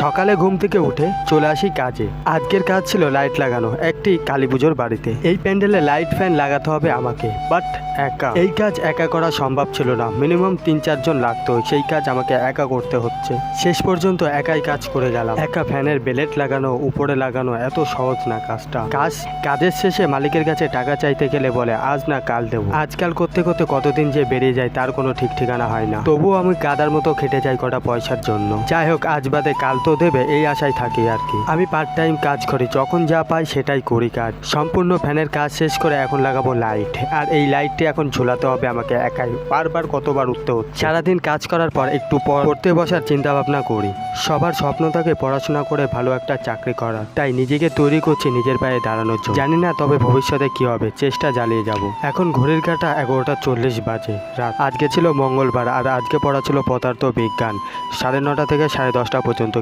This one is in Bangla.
সকালে ঘুম থেকে উঠে চলে আসি কাজে। আজকের কাজ ছিল লাইট লাগানো একটি কালী পুজোর বাড়িতে। এই প্যান্ডেলে লাইট ফ্যান লাগাতে হবে আমাকে, বাট একা। এই কাজ একা করা সম্ভব ছিল না, মিনিমাম 3-4 জন লাগতো। সেই কাজ আমাকে একা করতে হচ্ছে। শেষ পর্যন্ত একাই কাজ করে গেলাম। একা ফ্যানের বেলেট লাগানো, উপরে লাগানো এত সহজ না কাজটা। কাজের শেষে মালিকের কাছে টাকা চাইতে গেলে বলে আজ না কাল দেবো। আজকাল করতে করতে কতদিন যে বেরিয়ে যায় তার কোনো ঠিক ঠিকানা হয় না। তবুও আমি গাদার মতো খেটে যাই কটা পয়সার জন্য। যাই হোক, আজ বাদে কাল তো দেবে, এই আশায় থাকি আর কি। আমি পার্ট টাইম কাজ করি, যখন যা পাই সেটাই করি কাজ। সম্পূর্ণ ফ্যানের কাজ শেষ করে এখন লাগাবো লাইট। আর এই লাইটটি এখন ঝোলাতে হবে আমাকে একাই। বারবার কতবার উঠতে হচ্ছে। সারাদিন কাজ করার পর একটু পর পড়তে বসার চিন্তা ভাবনা করি। সবার স্বপ্ন থাকে পড়াশোনা করে ভালো একটা চাকরি করার, তাই নিজেকে তৈরি করছি নিজের পায়ে দাঁড়ানোর জন্য। জানি না তবে ভবিষ্যতে কি হবে, চেষ্টা চালিয়ে যাব। এখন ঘড়ির কাঁটা 11:40 বাজে রাত। আজকে ছিল মঙ্গলবার আর আজকে পড়া ছিল পদার্থ বিজ্ঞান 9:30 থেকে 10:30 পর্যন্ত।